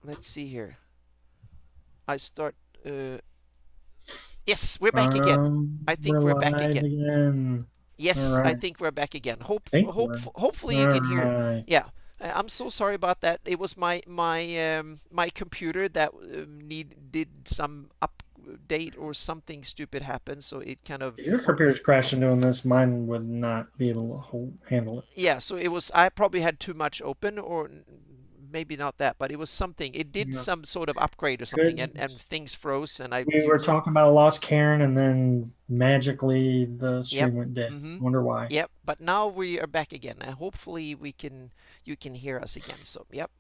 let's see here. I start. Yes, we're back again. I We're think we're back live again. again. All Yes, I right. think we're back again. Think we're. Hopefully you All can hear. right. Yeah, I'm so sorry about that. It was my computer that did some update or something stupid happened, so it kind of If your computer's crashing doing this, mine would not be able to handle it. yeah. So it was I probably had too much open, or maybe not that, but it was something. It did Yeah. some sort of upgrade or something, Good. and things froze, and I We were used. talking about Lost Karen, and then magically the Yep. stream went dead. Mm-hmm. Wonder why. Yep. But now we are back again, and hopefully you can hear us again. So yep.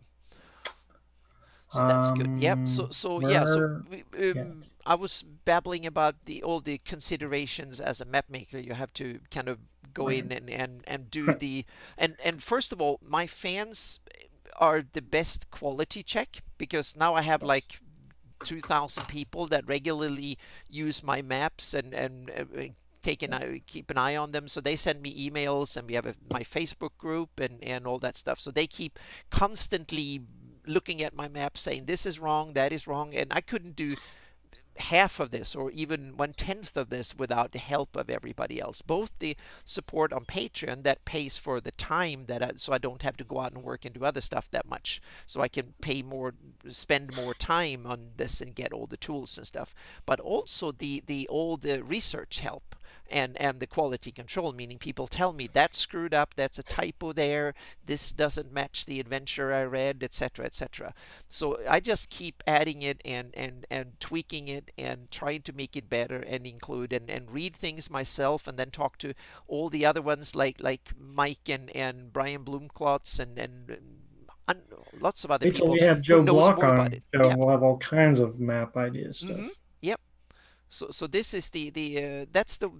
So that's good. Yep. So yeah. So We're yes. I was babbling about the all the considerations as a map maker. You have to kind of go Right. in and do the and first of all, my fans are the best quality check because now I have Yes. like 2,000 people that regularly use my maps and keep an eye on them. So they send me emails, and we have my Facebook group and all that stuff. So they keep constantly looking at my map, saying this is wrong, that is wrong, and I couldn't do half of this or even 1/10 of this without the help of everybody else. Both the support on Patreon that pays for the time so I don't have to go out and work and do other stuff that much, so I can spend more time on this and get all the tools and stuff. But also the research help and the quality control, meaning people tell me that's screwed up, that's a typo there, this doesn't match the adventure I read, etc., etc. So I just keep adding it and tweaking it and trying to make it better and include and read things myself and then talk to all the other ones like Mike and Brian Bloomklotz and lots of other Wait till people we have who Joe knows Block more about on it. the show. Yeah. We'll have all kinds of map idea Mm-hmm. stuff. Yep. So this is the that's the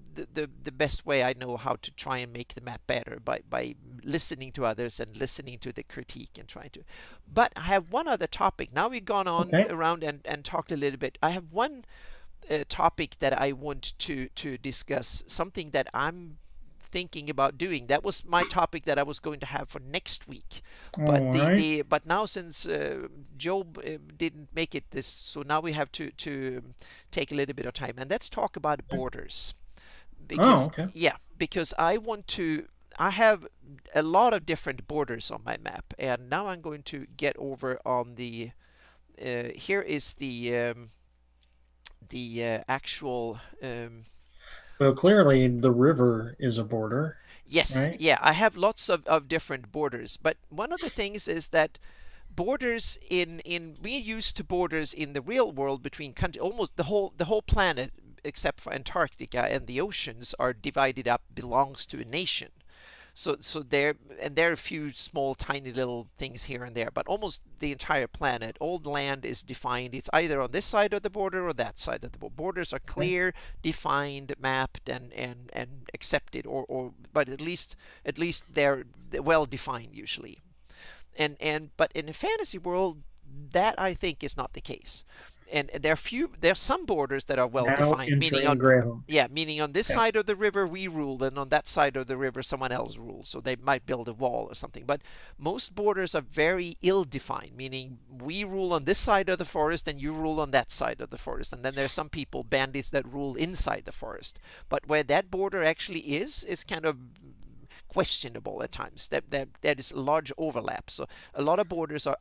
best way I know how to try and make the map better by listening to others and listening to the critique and trying to. But I have one other topic. Now we've gone on Okay. around and talked a little bit. I have one topic that I want to discuss. Something that I'm thinking about doing. That was my topic that I was going to have for next week. But All right. but now since Job didn't make it this, so now we have to take a little bit of time and let's talk about borders. Oh, Because okay. yeah, because I have a lot of different borders on my map, and now I'm going to get over on the here is the actual Well, clearly the river is a border, yes, right? yeah, I have lots of different borders, but one of the things is that borders in we used to borders in the real world between countries, almost the whole planet except for Antarctica and the oceans are divided up, belongs to a nation. So there are a few small tiny little things here and there, but almost the entire planet, all the land is defined. It's either on this side of the border or that side of the border. Borders are Okay. clear, defined, mapped, and accepted, or but at least they're well defined usually. And but in a fantasy world, that I think is not the case. And there are some borders that are well Now defined, meaning entering on Greyhawk. yeah, meaning on this Yeah. side of the river we rule, and on that side of the river someone else rules. So they might build a wall or something. But most borders are very ill-defined, meaning we rule on this side of the forest and you rule on that side of the forest. And then there's some people, bandits, that rule inside the forest. But where that border actually is kind of questionable at times. That is large overlap. So a lot of borders are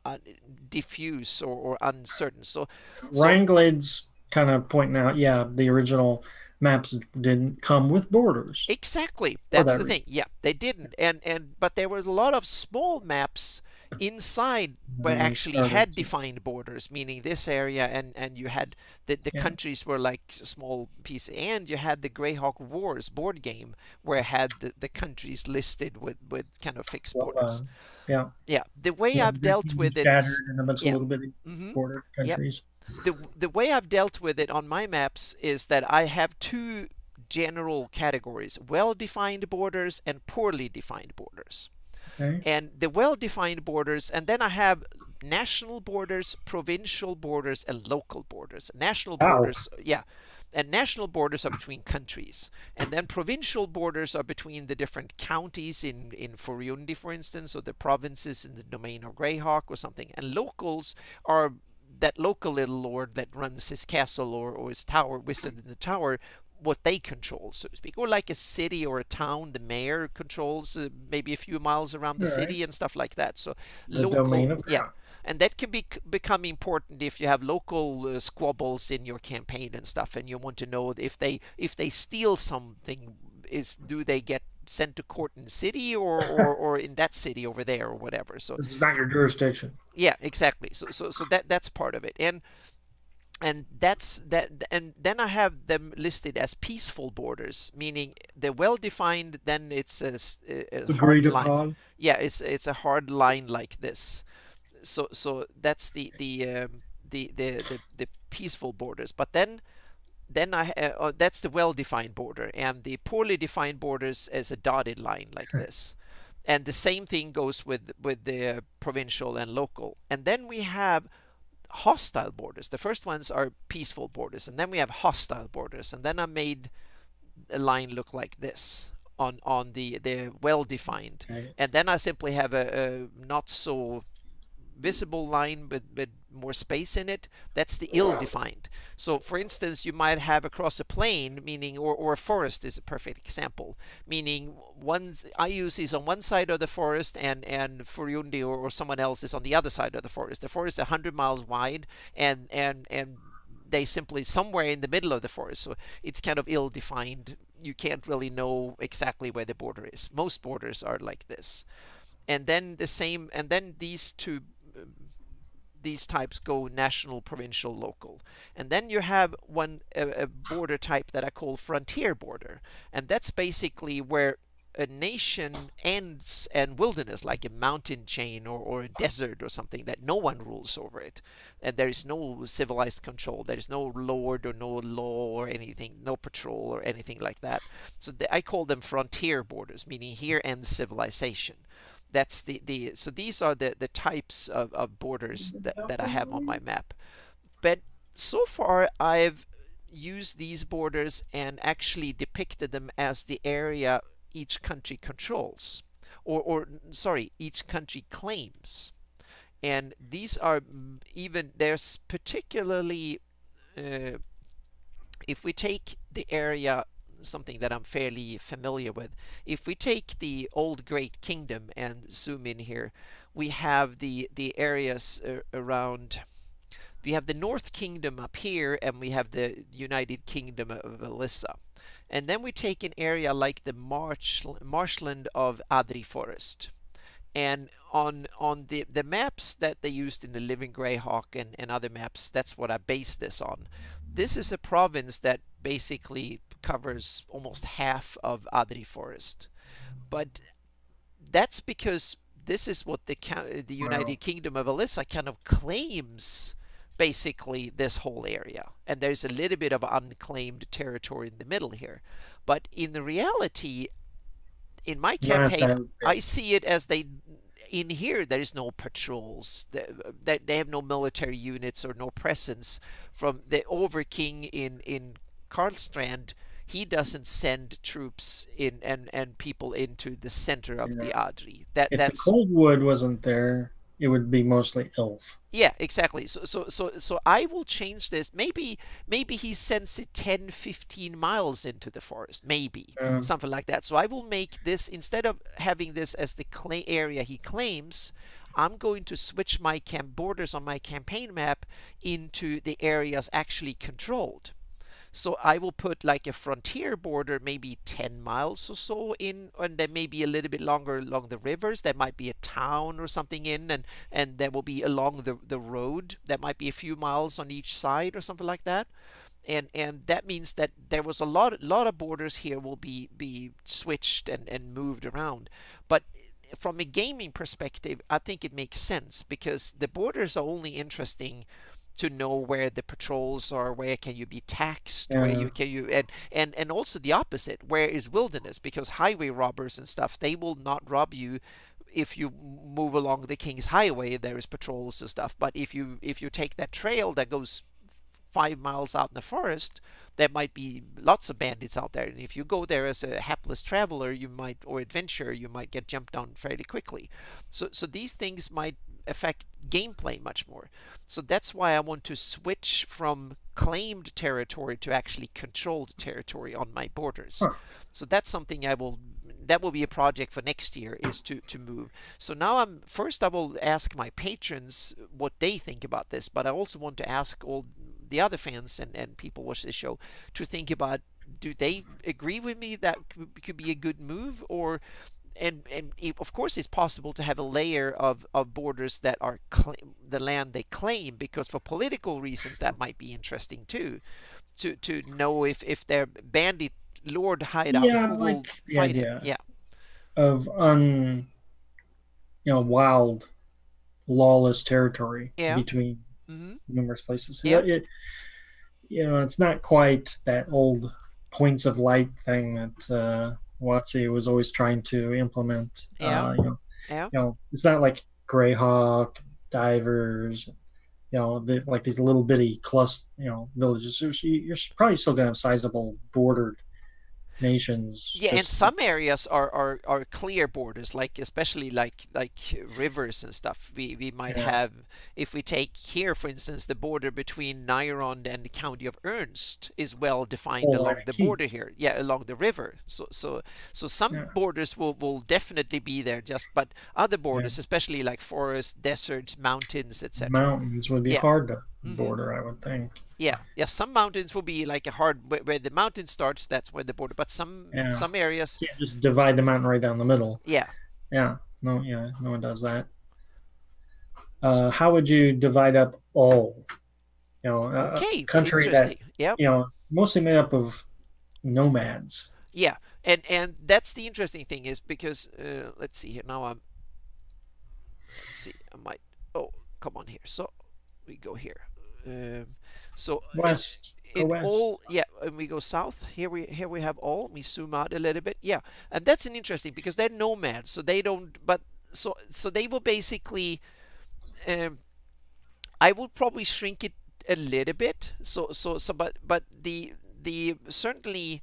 diffuse or uncertain. So Ryan Glade's kind of pointing out, yeah, the original maps didn't come with borders exactly, for that's that the reason. thing. Yeah, they didn't, and but there were a lot of small maps inside where And they actually started had to, defined borders, meaning this area, and you had the yeah. countries were like small pieces, and you had the Greyhawk Wars board game where it had the countries listed with kind of fixed Well, borders. yeah. Yeah, the way Yeah. I've dealt with it, Scattered in a bunch of yeah, little bitty mm-hmm, border yep. countries. The way I've dealt with it on my maps is that I have two general categories: well-defined borders and poorly defined borders. Okay. And the well-defined borders, and then I have national borders, provincial borders, and local borders. National Wow. borders, yeah, And national borders are between countries, and then provincial borders are between the different counties in Furundi, for instance, or the provinces in the domain of Greyhawk or something. And locals are that local little lord that runs his castle or his tower, wizard in the tower, what they control, so to speak. Or like a city or a town, the mayor controls maybe a few miles around the All right. city and stuff like that. So The domain local, of yeah. God. And that can become important if you have local squabbles in your campaign and stuff, and you want to know if they steal something, do they get sent to court in the city or in that city over there or whatever. So This is not your jurisdiction. yeah, exactly. So that's part of it. And that's that. And then I have them listed as peaceful borders, meaning they're well defined. Then it's a hard Agreed line. upon. Yeah, it's a hard line like this. So that's the peaceful borders. But then that's the well-defined border, and the poorly defined borders as a dotted line like this. And the same thing goes with the provincial and local. And then we have hostile borders. The first ones are peaceful borders, and then we have hostile borders. And then I made a line look like this on the well-defined. Okay. And then I simply have a not so visible line with more space in it. That's the ill-defined. So for instance, you might have across a plain, meaning or a forest is a perfect example, meaning one I use is on one side of the forest, and Furundi or someone else is on the other side of the forest. The forest is 100 miles wide, and they simply somewhere in the middle of the forest, so it's kind of ill-defined. You can't really know exactly where the border is. Most borders are like this. And then the same, and then these types go national, provincial, local. And then you have a border type that I call frontier border. And that's basically where a nation ends and wilderness, like a mountain chain or a desert or something, that no one rules over it. And there is no civilized control. There is no lord or no law or anything, no patrol or anything like that. So I call them frontier borders, meaning here ends civilization. That's so these are the types of borders that I have on my map. But so far I've used these borders and actually depicted them as the area each country controls, or sorry, each country claims. And these are even there's particularly if we take the area, something that I'm fairly familiar with, if we take the old Great Kingdom and zoom in here, we have the areas around. We have the North Kingdom up here, and we have the United Kingdom of Elissa. And then we take an area like the marshland of Adri Forest. And on the maps that they used in the Living Greyhawk and other maps, that's what I based this on. This is a province that basically covers almost half of Adri Forest. But that's because this is what the Wow. United Kingdom of Elissa kind of claims, basically this whole area. And there's a little bit of unclaimed territory in the middle here. But in reality, in my Not campaign, that I big. see it as in here there is no patrols. They have no military units or no presence from the Overking in Karlstrand. He doesn't send troops in and people into the center of the Yeah. Adri. If the That's cold wood wasn't there, it would be mostly elf. yeah, exactly. So I will change this. Maybe he sends it 10, 15 miles into the forest. Maybe Um, something like that. So I will make this, instead of having this as the area he claims, I'm going to switch my borders on my campaign map into the areas actually controlled. So I will put like a frontier border, maybe 10 miles or so in, and then maybe a little bit longer along the rivers. There might be a town or something in, and there will be along the road. That might be a few miles on each side or something like that. And that means that there was a lot of borders here will be switched and moved around. But from a gaming perspective, I think it makes sense because the borders are only interesting to know where the patrols are, where can you be taxed, where yeah. you can you and also the opposite, where is wilderness, because highway robbers and stuff, they will not rob you if you move along the King's Highway. There is patrols and stuff, but if you take that trail that goes 5 miles out in the forest, there might be lots of bandits out there. And if you go there as a hapless traveler, you might, or adventurer, you might get jumped on fairly quickly. So these things might affect gameplay much more. So that's why I want to switch from claimed territory to actually controlled territory on my borders. Huh. So that's something that will be a project for next year, is to move. So now I will ask my patrons what they think about this, but I also want to ask all the other fans and people watch this show to think about, do they agree with me that could be a good move, or and of course it's possible to have a layer of borders that are the land they claim, because for political reasons that might be interesting too, to know if their bandit lord hideout, Yeah, I who will like the fight him. idea Yeah. of wild, lawless territory Yeah. between Hmm. numerous places. Yeah. It's not quite that old points of light thing that WotC was always trying to implement. Yeah. Yeah. It's not like Greyhawk, divers, like these little bitty villages. You're probably still gonna have sizable bordered nations. Yeah, and Just some areas are clear borders, like especially like rivers and stuff. We might yeah, have, if we take here, for instance, the border between Nyrond and the county of Ernst is well defined or along a the key. border here. Yeah, along the river. So some Yeah, borders will definitely be there. But other yeah. borders, especially like forests, deserts, mountains, etc. Mountains would be Yeah. hard to Hmm. border, I would think. Yeah, yeah. Some mountains will be like a hard where the mountain starts. That's where the border. But Yeah, some areas, can't just divide the mountain right down the middle. yeah. Yeah, no, yeah, no one does that. S- How would you divide up all? A Okay, country that interesting. Yeah, mostly made up of nomads, yeah. And that's the interesting thing, is because let's see here. Now let's see. I might. Oh, come on here. So we go here. Um, so west, go in west, all, yeah, and we go south. Here we have all. We zoom out a little bit. Yeah, and that's an interesting, because they're nomads, so they don't. But so they will basically. Um, I would probably shrink it a little bit. But the certainly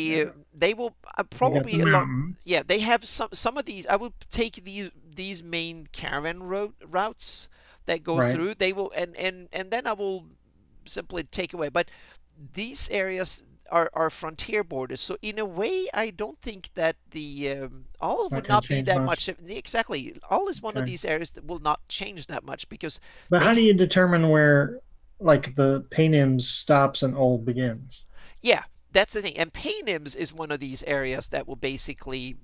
yeah, they will you got the probably along. mountains, Yeah, they have some of these. I will take these main caravan routes that go right? through. They will, and then I will simply take away. But these areas are frontier borders, so in a way, I don't think that the all Not would going not to be change that much. much. Exactly, all is one of Okay, these areas that will not change that much, because but how do they you determine where, like, the Paynims stops and old begins? yeah, that's the thing. And Paynims is one of these areas that will basically,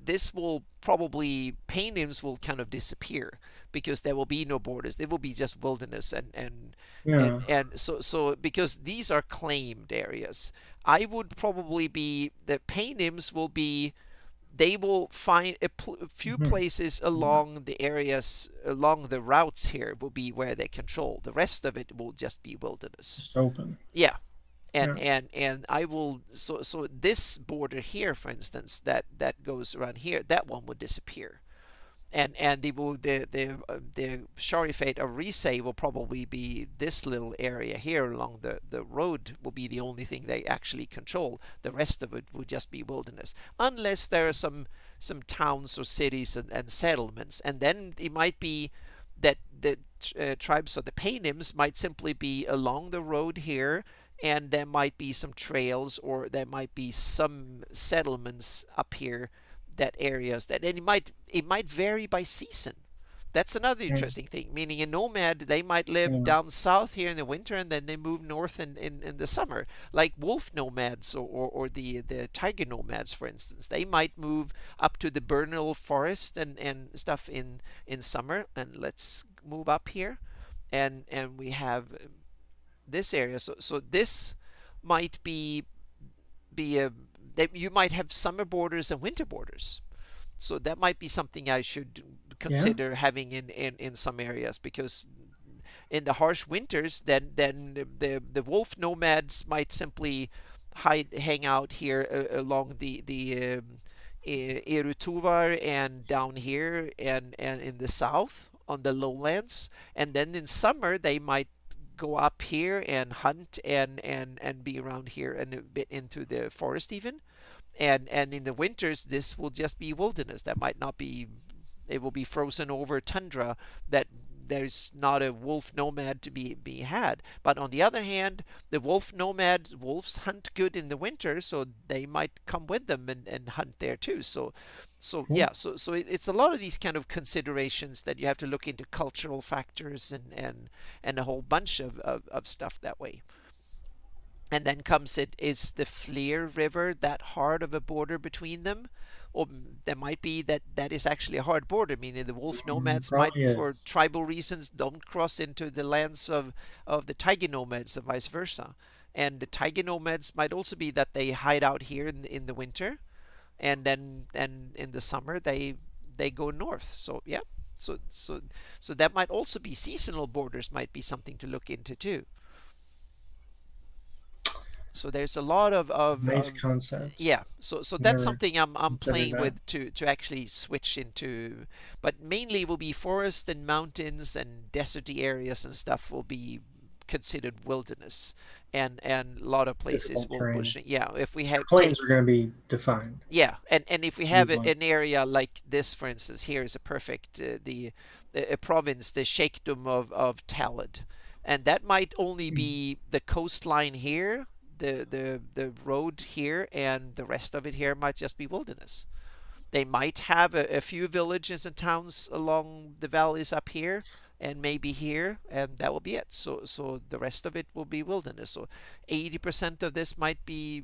this will probably, Paynims will kind of disappear, because there will be no borders. There will be just wilderness, Yeah, and so because these are claimed areas, I would probably be the Paynims will be, they will find a few mhm, places yeah, along the areas, along the routes here, will be where they control. The rest of it will just be wilderness. just open. Yeah, Yeah, and I will, so this border here, for instance, that goes around here, that one would disappear, and the Sharifate of Risei will probably be this little area here along the road, will be the only thing they actually control. The rest of it would just be wilderness, unless there are some towns or cities and settlements, and then it might be that the tribes of the Paynims might simply be along the road here, and there might be some trails, or there might be some settlements up here, that areas that, and it might vary by season. That's another yeah, interesting thing, meaning a nomad, they might live yeah. down south here in the winter, and then they move north in the summer, like wolf nomads, or the tiger nomads, for instance. They might move up to the Bernal forest and stuff in summer. And let's move up here, and we have this area. So this might be a that you might have summer borders and winter borders. So that might be something I should Yeah. consider having in some areas, because in the harsh winters, then the wolf nomads might simply hang out here along the Erutuvar, and down here, and in the south on the lowlands. And then in summer they might go up here and hunt and be around here and a bit into the forest even. And in the winters, this will just be wilderness. That might not be, it will be frozen over tundra that there's not a wolf nomad to be had. But on the other hand, the wolves hunt good in the winter, so they might come with them and hunt there too. So Cool. yeah, so it's a lot of these kind of considerations that you have to look into cultural factors and a whole bunch of stuff that way. And then comes it, is the Fleer River that hard of a border between them? Or there might be that is actually a hard border, meaning the wolf nomads might, Probably for is. tribal reasons, don't cross into the lands of the taiga nomads and vice versa. And the taiga nomads might also be that they hide out here in the winter, and then and in the summer they go north. So yeah, so that might also be seasonal borders, might be something to look into too. So there's a lot Nice of concepts. yeah, so that's Never something I'm considered playing that. with to actually switch into, but mainly will be forest and mountains and deserty areas and stuff will be considered wilderness, and a lot of places Difficult will terrain. bush, yeah, if we have Plains are going to be defined yeah, and if we have easily. an area like this, for instance, here is a perfect the a province, the Sheikhdom of Talad, and that might only Mm. be the coastline here, the road here, and the rest of it here might just be wilderness. They might have a few villages and towns along the valleys up here, and maybe here, and that will be it. So the rest of it will be wilderness. So 80% of this might be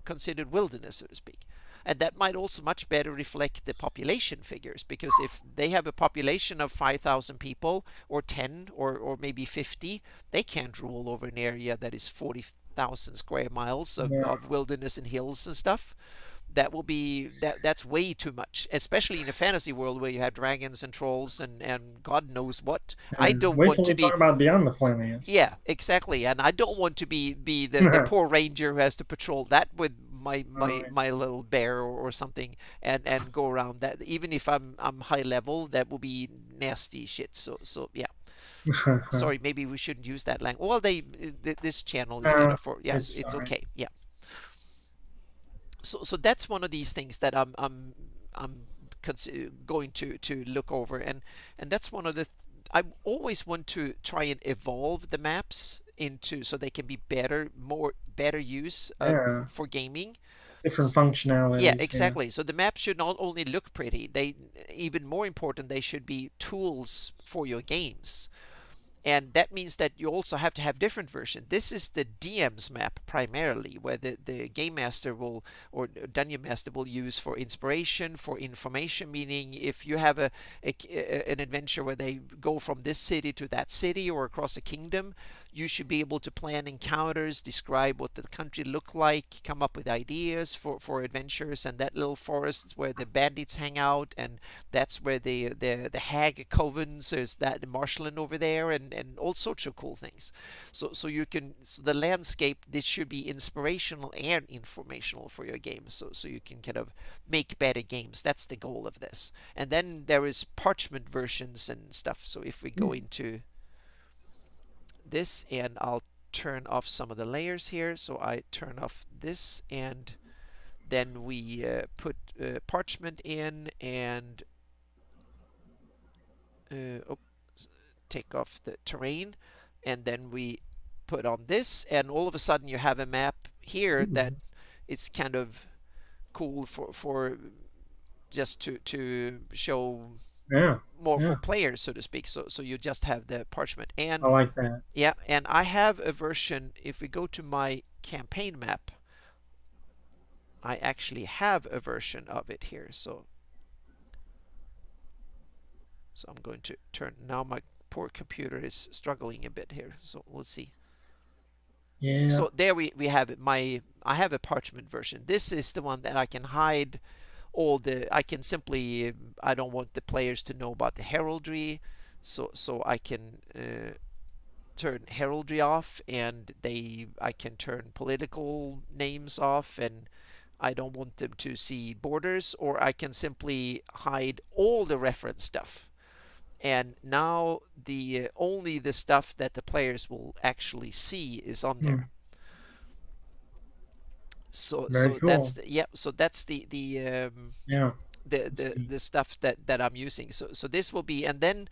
considered wilderness, so to speak. And that might also much better reflect the population figures, because if they have a population of 5,000 people or 10 or maybe 50, they can't rule over an area that is 40,000 square miles Yeah. of wilderness and hills and stuff. That will be that's way too much, especially in a fantasy world where you have dragons and trolls and God knows what. I And don't wait want till to we talk be, about Beyond the Flamings. yeah, exactly. And I don't want to be the poor ranger who has to patrol that with my little bear or something and go around that. Even if I'm high level, that will be nasty shit. So yeah. Sorry, maybe we shouldn't use that language. Well, this channel is kind uh, of for, yes, it's it's all right. okay. Yeah. So that's one of these things that I'm going to look over, and that's one of the I always want to try and evolve the maps into so they can be better use Yeah. for gaming. Different Yeah, functionalities. Yeah. exactly. So the maps should not only look pretty, they, even more important, they should be tools for your games. And that means that you also have to have different versions. This is the DM's map primarily, where the game master will, or dungeon master will use for inspiration, for information, meaning if you have an adventure where they go from this city to that city or across a kingdom, you should be able to plan encounters, describe what the country look like, come up with ideas for adventures, and that little forest where the bandits hang out, and that's where the hag coven, so is that the marshland over there, and all sorts of cool things. So you can, so the landscape, this should be inspirational and informational for your game, so you can kind of make better games. That's the goal of this. And then there is parchment versions and stuff. So if we go into this, and I'll turn off some of the layers here, so I turn off this, and then we put parchment in, and oh, take off the terrain, and then we put on this, and all of a sudden you have a map here that is kind of cool for just to show Yeah. more for Yeah. players, so to speak. So you just have the parchment, and I like that. yeah, and I have a version. If we go to my campaign map, I actually have a version of it here. So I'm going to turn, now my poor computer is struggling a bit here. So let's see. Yeah. So there we have it. I have a parchment version. This is the one that I can hide all the, I can simply, I don't want the players to know about the heraldry, so I can turn heraldry off, and I can turn political names off, and I don't want them to see borders, or I can simply hide all the reference stuff. And now the only the stuff that the players will actually see is on Hmm. there. So Very that's cool. so that's Yeah. Let's see. the stuff that I'm using. So this will be, and then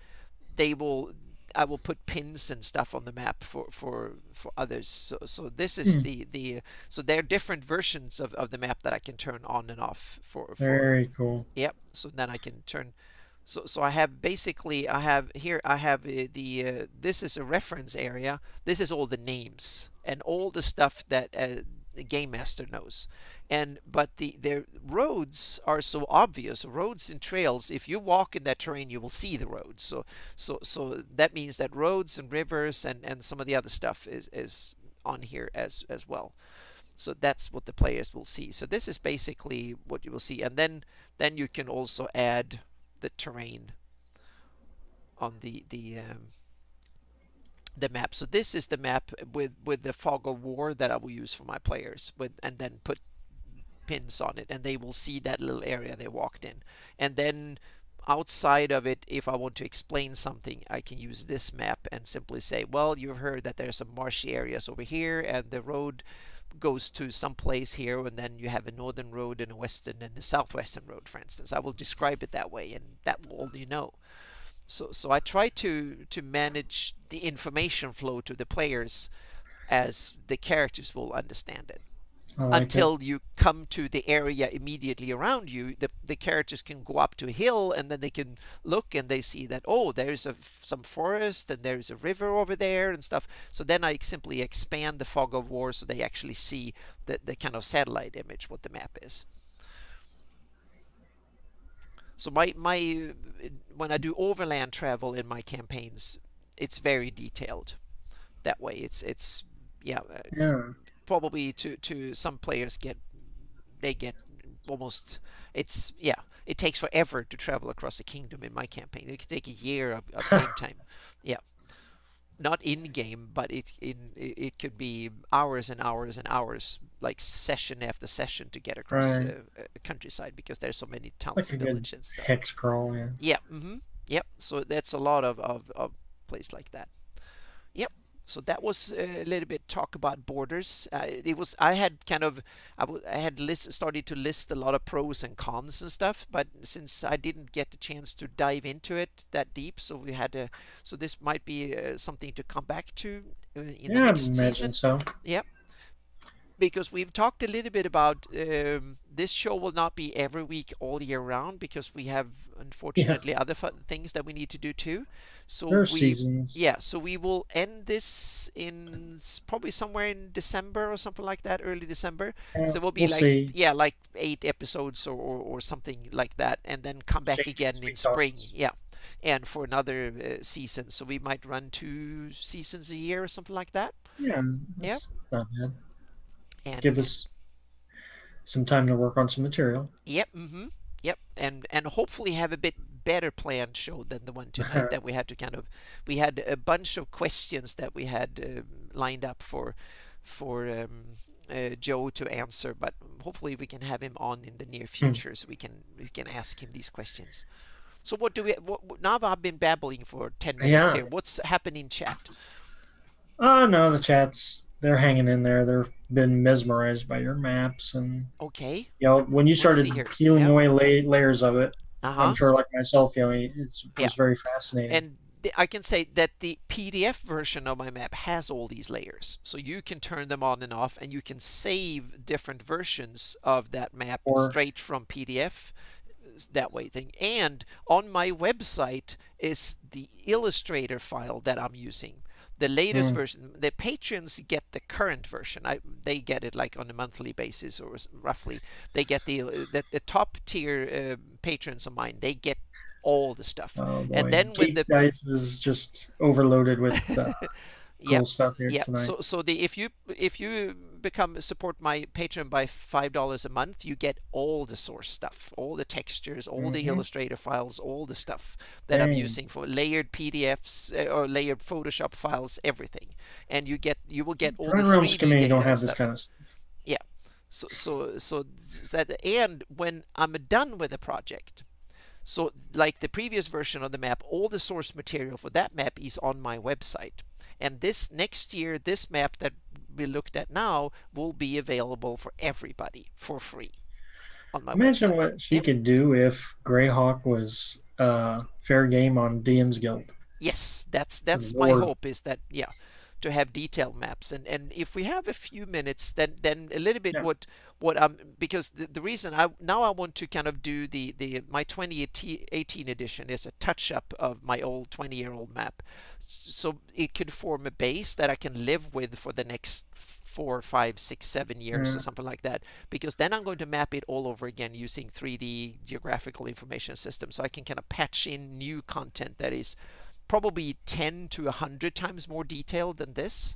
they will I will put pins and stuff on the map for others. So this is Hmm. the so there are different versions of the map that I can turn on and off for Very cool. yep. So then I can turn. So I have basically I have here I have the this is a reference area. This is all the names and all the stuff that the game master knows. And but the roads are so obvious. Roads and trails. If you walk in that terrain, you will see the roads. So that means that roads and rivers and some of the other stuff is on here as well. So that's what the players will see. So this is basically what you will see, and then you can also add the terrain on the map. So this is the map with the fog of war that I will use for my players, with and then put pins on it, and they will see that little area they walked in. And then outside of it, if I want to explain something, I can use this map and simply say, well, you've heard that there's some marshy areas over here, and the road goes to some place here, and then you have a northern road and a western and a southwestern road, for instance. I will describe it that way, and that will all you know. So I try to manage the information flow to the players as the characters will understand it. I like it. Until you come to the area immediately around you, the characters can go up to a hill, and then they can look and they see that, oh, there's some forest and there's a river over there and stuff. So then I simply expand the fog of war so they actually see the kind of satellite image what the map is. So my when I do overland travel in my campaigns, it's very detailed that way. It's yeah, Yeah. probably to some players get almost, it's yeah, it takes forever to travel across the kingdom in my campaign. It could take a year of game time. Yeah, not in game, but it could be hours and hours and hours, like session after session, to get across Right. a countryside because there's so many towns Like a and good villages and stuff. hex crawl, yeah. Yeah. Yep. So that's a lot of place like that. Yep. So that was a little bit talk about borders. It was I had kind of I had started to list a lot of pros and cons and stuff, but since I didn't get the chance to dive into it that deep, so we had to. So this might be something to come back to in the Yeah, I next imagine season. so. Yep, because we've talked a little bit about this show will not be every week all year round because we have Yeah. unfortunately other things that we need to do too. There So are we seasons. yeah, so we will end this in probably somewhere in December or something like that, early December. Yeah, So it will be we'll like see. yeah, like 8 episodes or something like that, and then come back Change again as we in talk. spring. Yeah, and for another season. So we might run 2 seasons a year or something like that. Yeah, Yeah, that's not bad. and Give us some time to work on some material. yep, yep, and hopefully have a bit better planned show than the one tonight that we had to kind of we had a bunch of questions that we had lined up for Joe to answer, but hopefully we can have him on in the near Hmm. future so we can ask him these questions. So what do we now I've been babbling for 10 minutes Yeah. here. What's happening in chat? Oh no, the chats, they're hanging in there. They've been mesmerized by your maps, and Okay, when you let's see started here. peeling Yeah. away layers of it, I'm Uh-huh. sure, like myself, it Yeah. was very fascinating. And I can say that the PDF version of my map has all these layers. So you can turn them on and off, and you can save different versions of that map Or straight from PDF that way thing. And on my website is the Illustrator file that I'm using. The latest hmm, version, the patrons get the current version. They get it like on a monthly basis or roughly. They get the top tier patrons of mine. They get all the stuff. oh And boy, then when Geek the Dice is just overloaded with Yep. cool stuff here Yep. tonight. So the if you become support my Patreon by $5 a month, you get all the source stuff, all the textures, all the Hmm. Illustrator files, all the stuff that I'm Dang, using for layered PDFs or layered Photoshop files, everything. And you will get all the Run Realms 3D Committee don't data and have this stuff. kind of stuff. Yeah. So that, and when I'm done with the project, So like the previous version of the map, all the source material for that map is on my website. And this next year, this map that we looked at now will be available for everybody for free on my Imagine website. what she Yep. could do if Greyhawk was fair game on DM's Guild. Yes, Good that's my Lord. hope, is that, yeah, to have detailed maps. And if we have a few minutes, then a little bit Yeah. what because the reason I want to kind of do the my 2018 edition is a touch up of my old 20-year-old map, so it could form a base that I can live with for the next 4, 5, 6, 7 years or Yeah. something like that, because then I'm going to map it all over again using 3D geographical information system, so I can kind of patch in new content that is probably 10 to 100 times more detailed than this,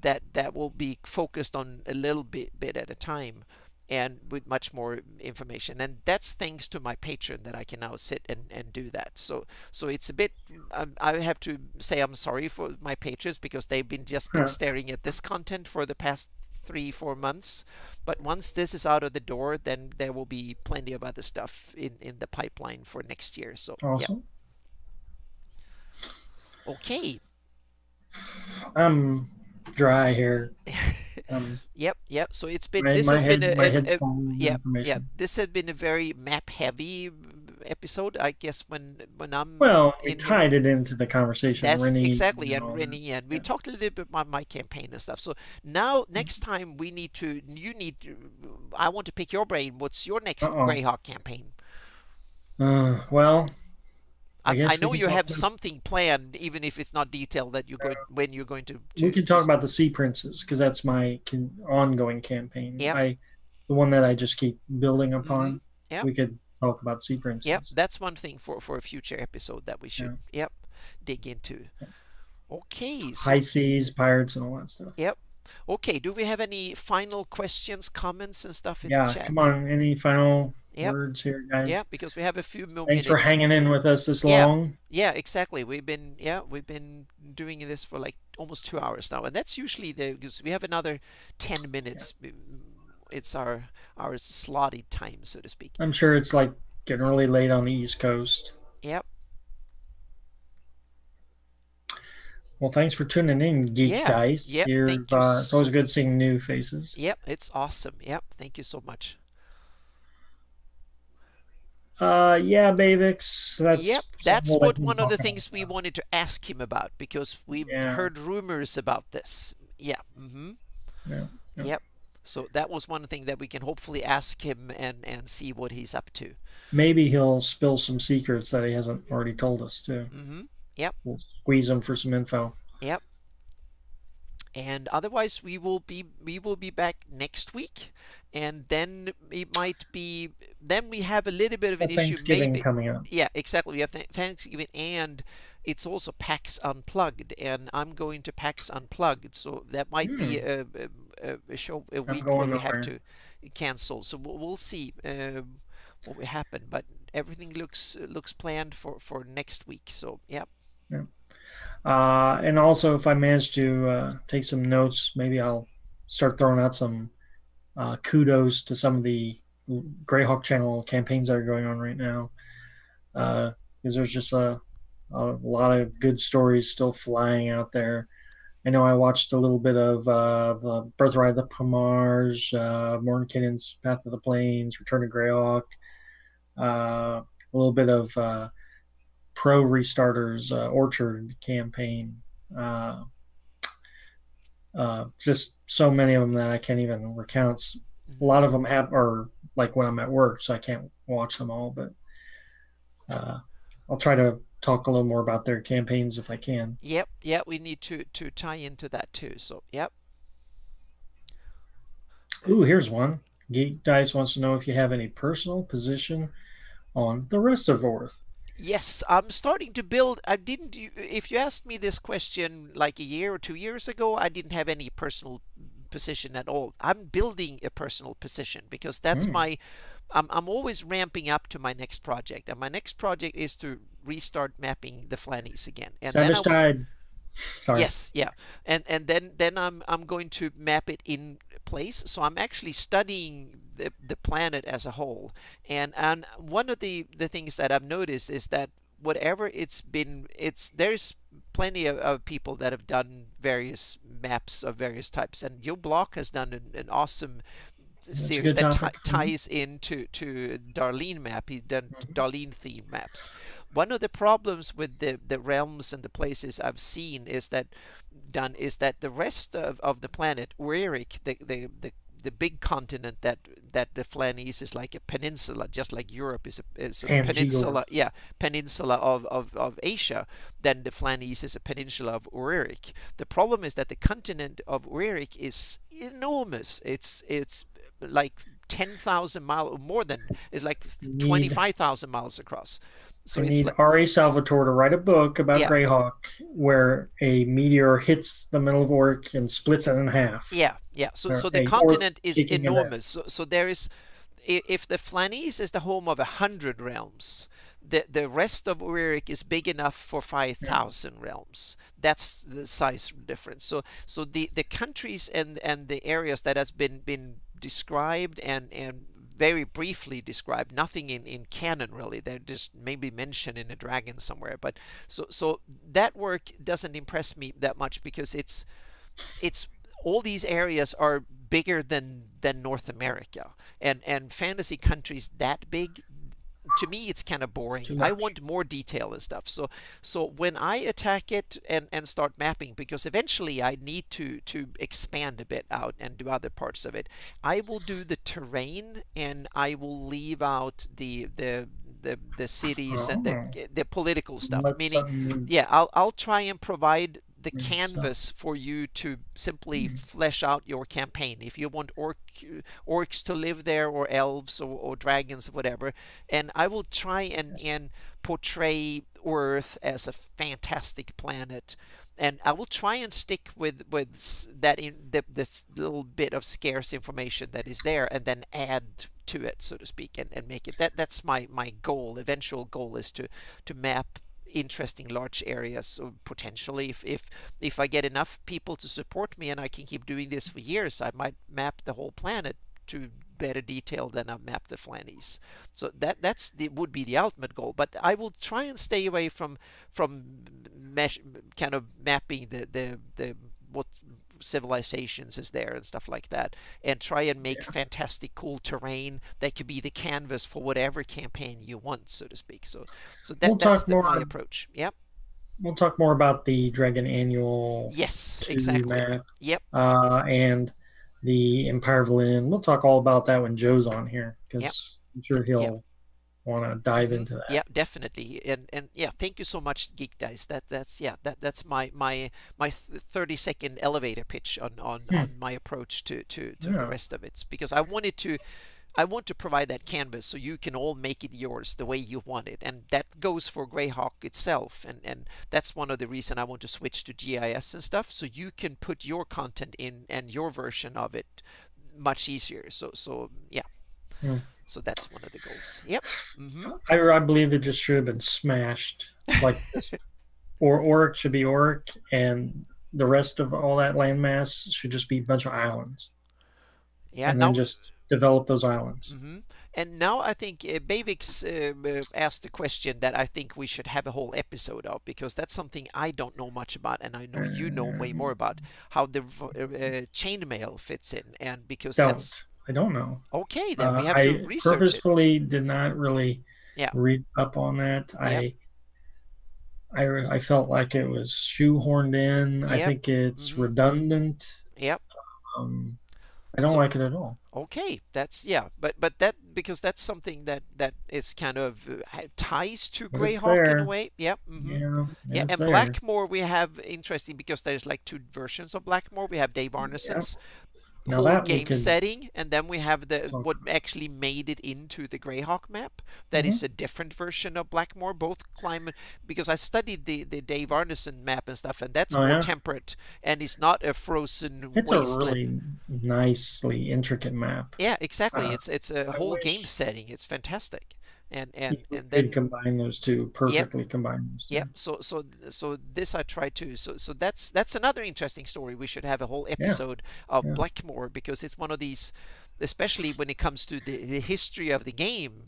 that will be focused on a little bit at a time and with much more information. And that's thanks to my patron that I can now sit and do that. So it's a bit, I have to say I'm sorry for my patrons, because they've just been Huh. staring at this content for the past 3, 4 months. But once this is out of the door, then there will be plenty of other stuff in the pipeline for next year. So yeah. Awesome. Okay. I'm dry here. Um, Yep. So it's been, my this my has been head my head's full of yeah. information. This has been a very map heavy episode, I guess, when I'm Well, we in here. tied it into the conversation, That's Rennie, exactly, and and all that. Rennie, and we Yeah. talked a little bit about my campaign and stuff. So now, next time you need to, I want to pick your brain. What's your next Uh-oh. Greyhawk campaign? Well, I I guess we know can you talk have about something planned, even if it's not detailed, that you're going, when you're going we can to talk about the Sea Princes because that's my ongoing campaign. Yep. The one that I just keep building Mm-hmm. upon. Yep. We could talk about Sea Yep, Princes. that's one thing for a future episode that we should, Yeah. yep, dig into. Okay, High so seas, pirates, and all that stuff. yep. Okay, do we have any final questions, comments, and stuff in the Yeah, chat come here? on. Any final Yep. words here, Yeah, guys? because we have a few more Thanks for minutes. hanging in with us this Yeah. long. Yeah, exactly. We've been doing this for like almost 2 hours now, and that's usually because we have another 10 Yeah. minutes. It's our slotted time, so to speak. I'm sure it's like getting really late on the East Coast. Yep. Well, thanks for tuning in, Geek Yeah. Dice. Yep. Thank you It's always so. good seeing new faces. Yep, it's awesome. Yep. Thank you so much. Yeah, Bavix. That's Yep, something that's we'll let what him one of the talk things we about. wanted to ask him about, because we've Yeah, heard rumors about this. Yeah. Mm-hmm. yeah, yeah. Yep. So that was one thing that we can hopefully ask him and see what he's up to. Maybe he'll spill some secrets that he hasn't already told us too. Mm-hmm. Yep. We'll squeeze him for some info. Yep. And otherwise, we will be back next week, and then it might be, then we have a little bit of an issue, Thanksgiving maybe. coming up. Yeah, exactly. We have Thanksgiving, and it's also PAX Unplugged, and I'm going to PAX Unplugged, so that might be Hmm. a show, a I'm week where going we have nowhere. to cancel. So we'll see what will happen, but everything looks planned for next week. So yeah. Yeah. And also, if I manage to take some notes, maybe I'll start throwing out some kudos to some of the Greyhawk Channel campaigns that are going on right now. Because there's just a lot of good stories still flying out there. I know I watched a little bit of the Birthright of the Pomars, Mordenkin's Path of the Plains, Return to Greyhawk, a little bit of Pro Restarters Orchard campaign. Uh, just so many of them that I can't even recount. A lot of them are like when I'm at work, so I can't watch them all. But I'll try to talk a little more about their campaigns if I can. Yep, yeah, we need to tie into that too. So yep. Ooh, here's one. Geek Dice wants to know if you have any personal position on the rest of Orth. Yes, I'm starting to build. I didn't. If you asked me this question like a year or 2 years ago, I didn't have any personal position at all. I'm building a personal position because that's Hmm. my. I'm always ramping up to my next project, and my next project is to restart mapping the Flannies again, and then I will. Savage Tide. Sorry. Yes, yeah, and then I'm going to map it in place. So I'm actually studying the planet as a whole, and one of the things that I've noticed is that whatever it's been, there's plenty of people that have done various maps of various types, and Joe Block has done an awesome That's a series good that topic. ties into to Darlene map. He's done Mhm. Darlene theme maps. One of the problems with the realms and the places I've seen is that the rest of the planet, Werik, the big continent that the Flanese is like a peninsula, just like Europe is a Pangea. peninsula, yeah, peninsula of Asia, then the Flanese is a peninsula of Werik. The problem is that the continent of Werik is enormous. It's like 10,000 miles or more than, it's like You need 25,000 miles across. So you it's need like, R.A. Salvatore to write a book about yeah, Greyhawk where a meteor hits the middle of Oryx and splits it in half. yeah, yeah. So Or the a Orc continent is kicking it in. enormous. So there is, if the Flanese is the home of 100 realms, the rest of Urik is big enough for Yeah. 5,000 realms. That's the size difference. So the countries and the areas that has been described and very briefly described, nothing in canon really. They're just maybe mentioned in a dragon somewhere. But so that work doesn't impress me that much because it's all these areas are bigger than North America, and fantasy countries that big, to me it's kind of It's boring. too I much. want more detail and stuff. So when I attack it and start mapping, because eventually I need to expand a bit out and do other parts of it, I will do the terrain and I will leave out the cities and Oh, the political stuff. let Meaning, some yeah, I'll try and provide the so, canvas for you to simply flesh out your campaign. If you want orcs to live there, or elves, or dragons, or whatever, and I will try yes. and portray Earth as a fantastic planet. And I will try and stick with that in this little bit of scarce information that is there, and then add to it, so to speak, and make it that's my goal. Eventual goal is to map interesting large areas. So potentially, if I get enough people to support me and I can keep doing this for years, I might map the whole planet to better detail than I've mapped the Flannies. So that's the would be the ultimate goal. But I will try and stay away from mesh, kind of mapping the what civilizations is there and stuff like that, and try and make Yeah. fantastic cool terrain that could be the canvas for whatever campaign you want, so to speak. So We'll that's talk my more. approach. Yep. We'll talk more about the Dragon Annual Yes, 2 exactly. map Yep. and the Empire of Lynn. We'll talk all about that when Joe's on here Yep. because I'm sure Yep. he'll want to dive Mm-hmm. into that. Yeah, definitely. And yeah, thank you so much, Geek Dice. That's yeah, that's my 30-second elevator pitch Hmm. on my approach to the Yeah. rest of it, because I want to provide that canvas so you can all make it yours the way you want it, and that goes for Greyhawk itself, and that's one of the reason I want to switch to GIS and stuff, so you can put your content in and your version of it much easier. So yeah, Hmm. so that's one of the goals. Yep. Mm-hmm. I believe it just should have been smashed like this. Or Oric should be Oric, and the rest of all that landmass should just be a bunch of islands, Yeah. and then Now. just develop those islands. Mm-hmm. And now I think Bavix asked a question that I think we should have a whole episode of, because that's something I don't know much about, and I know you know way more Um, about how the chainmail fits in, and because don't that's I don't know. okay. Then we have to I research it. purposefully did not really Yeah. read up on that. Yep. I felt like it was shoehorned in. I Yep. think it's Mm-hmm. redundant. Yep. Um, I don't So like it at all. okay, that's yeah, but that, because that's something that is kind of ties to But it's Greyhawk in a there. way. Yep. Mm-hmm. Yeah, Yeah, it's and there. Blackmore we have interesting because there's like two versions of Blackmore. We have Dave Yeah. Arneson's Now whole that we game could setting, and then we have the talk. what actually made it into the Greyhawk map. That Mhm. is a different version of Blackmore. Both climate, because I studied the Dave Arneson map and stuff, and that's Oh more yeah, temperate and it's not a frozen it's a wasteland. really nicely intricate map. Yeah, exactly. Uh, It's a I whole game wish setting. It's fantastic. We and did then combine those two, yep. perfectly combine those Yep. two. So this I try to. So that's another interesting story. We should have a whole Yeah, episode of yeah. Blackmore because it's one of these, especially when it comes to the history of the game,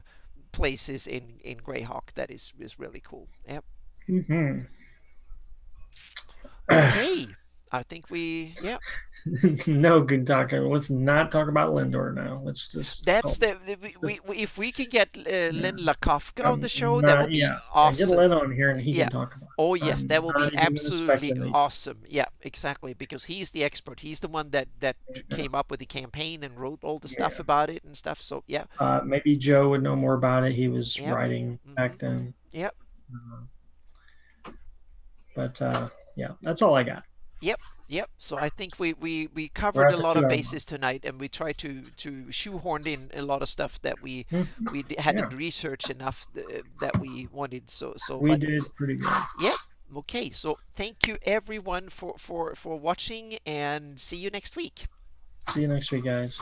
places in Greyhawk that is really cool. Yep. Hmm. Okay. I think we yeah. No good talking. Let's not talk about Lindor now. Let's just That's call. if we can get Yeah. Len LaKafka on the I'm show, that will not. be Yeah, yeah. Get awesome. Len on here and he Yeah. can talk about Oh it. yes, I'm that will not be even going to absolutely speculate. awesome. Yeah, exactly, because he's the expert. He's the one that Yeah. came up with the campaign and wrote all the stuff Yeah. about it and stuff. So yeah, Maybe Joe would know more about it. He was yep, writing back then. yep, Uh, but yeah, that's all I got. yep, yep. So I think we We're covered a at the lot of 2 hour mark. bases tonight, and we tried to shoehorn in a lot of stuff that we Yeah, hadn't researched enough that we wanted. So we but did pretty good. yep. Okay, so thank you everyone for watching, and see you next week. See you next week, guys.